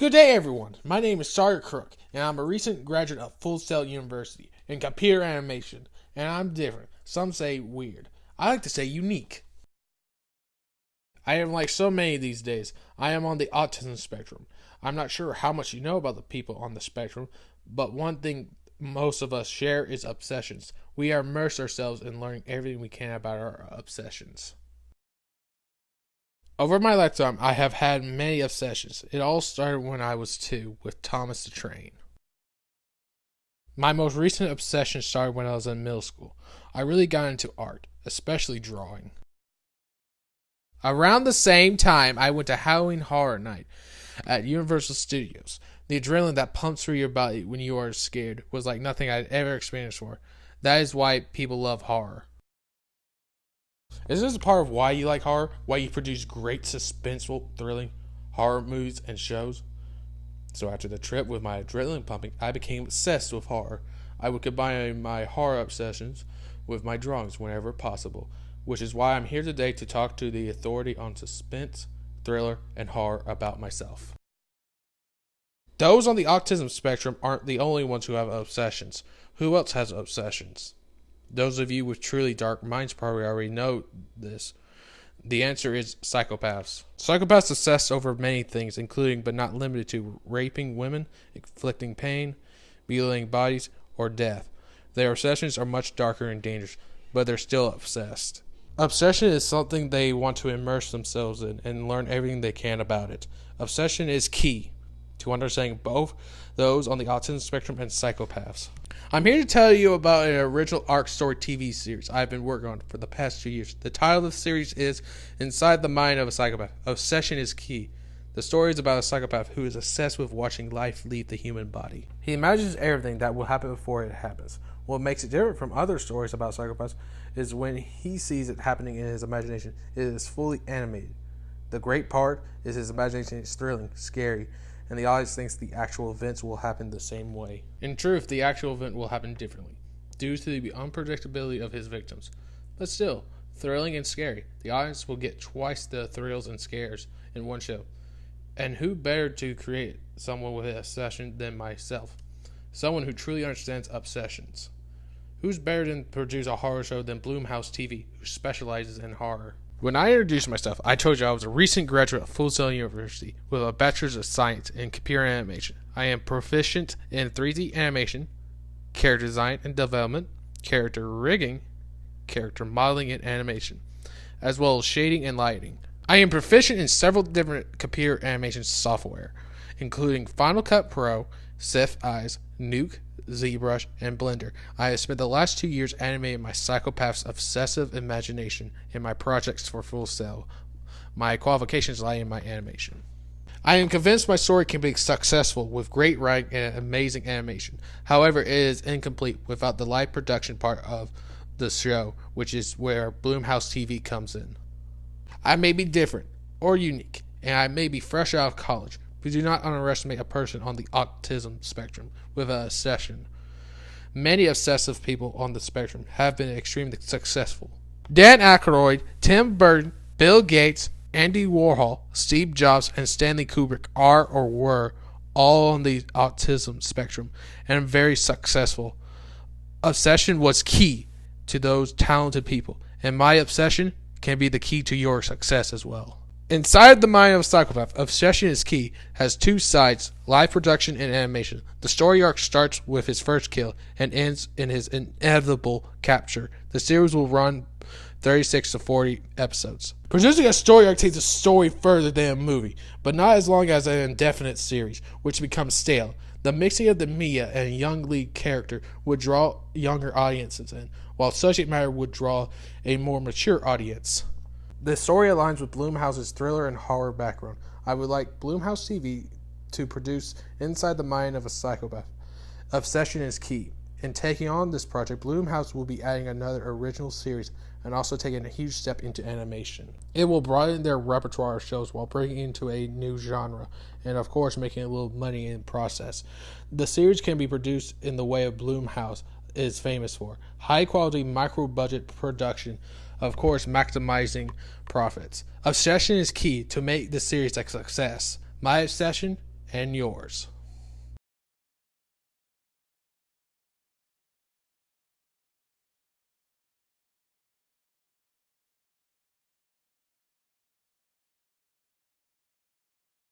Good day, everyone. My name is Sawyer Crook, and I'm a recent graduate of Full Sail University in computer animation, and I'm different. Some say weird. I like to say unique. I am like so many these days. I am on the autism spectrum. I'm not sure how much you know about the people on the spectrum, but one thing most of us share is obsessions. We immerse ourselves in learning everything we can about our obsessions. Over my lifetime, I have had many obsessions. It all started when I was 2 with Thomas the Train. My most recent obsession started when I was in middle school. I really got into art, especially drawing. Around the same time, I went to Halloween Horror Night at Universal Studios. The adrenaline that pumps through your body when you are scared was like nothing I'd ever experienced before. That is why people love horror. Is this a part of why you like horror? Why you produce great, suspenseful, thrilling horror movies and shows? So after the trip with my adrenaline pumping, I became obsessed with horror. I would combine my horror obsessions with my drawings whenever possible, which is why I'm here today to talk to the authority on suspense, thriller, and horror about myself. Those on the autism spectrum aren't the only ones who have obsessions. Who else has obsessions? Those of you with truly dark minds probably already know this. The answer is psychopaths. Psychopaths obsess over many things, including but not limited to raping women, inflicting pain, mutilating bodies, or death. Their obsessions are much darker and dangerous, but they're still obsessed. Obsession is something they want to immerse themselves in and learn everything they can about it. Obsession is key to understanding both those on the autism spectrum and psychopaths. I'm here to tell you about an original ARC story TV series I've been working on for the past 2 years. The title of the series is Inside the Mind of a Psychopath. Obsession is key. The story is about a psychopath who is obsessed with watching life leave the human body. He imagines everything that will happen before it happens. What makes it different from other stories about psychopaths is when he sees it happening in his imagination, it is fully animated. The great part is his imagination is thrilling, scary, and the audience thinks the actual events will happen the same way. In truth, the actual event will happen differently, due to the unpredictability of his victims. But still, thrilling and scary. The audience will get twice the thrills and scares in one show. And who better to create someone with an obsession than myself? Someone who truly understands obsessions. Who's better to produce a horror show than Blumhouse TV, who specializes in horror? When I introduced myself, I told you I was a recent graduate of Full Sail University with a Bachelor's of Science in Computer Animation. I am proficient in 3D animation, character design and development, character rigging, character modeling and animation, as well as shading and lighting. I am proficient in several different computer animation software, including Final Cut Pro, Seth Eyes, Nuke, ZBrush, and Blender. I have spent the last 2 years animating my psychopath's obsessive imagination in my projects for Full Sail. My qualifications lie in my animation. I am convinced my story can be successful with great writing and amazing animation. However, it is incomplete without the live production part of the show, which is where Blumhouse TV comes in. I may be different or unique, and I may be fresh out of college, but do not underestimate a person on the autism spectrum with an obsession. Many obsessive people on the spectrum have been extremely successful. Dan Aykroyd, Tim Burton, Bill Gates, Andy Warhol, Steve Jobs, and Stanley Kubrick are or were all on the autism spectrum and very successful. Obsession was key to those talented people, and my obsession can be the key to your success as well. Inside the Mind of a Psychopath, Obsession is Key has two sides, live production and animation. The story arc starts with his first kill and ends in his inevitable capture. The series will run 36 to 40 episodes. Producing a story arc takes a story further than a movie, but not as long as an indefinite series, which becomes stale. The mixing of the Mia and young lead character would draw younger audiences in, while subject matter would draw a more mature audience. The story aligns with Blumhouse's thriller and horror background. I would like Blumhouse TV to produce Inside the Mind of a Psychopath. Obsession is key. In taking on this project, Blumhouse will be adding another original series and also taking a huge step into animation. It will broaden their repertoire of shows while bringing into a new genre and, of course, making a little money in the process. The series can be produced in the way of Blumhouse is famous for. High-quality, micro-budget production, of course, maximizing profits. Obsession is key to make the series a success. My obsession and yours.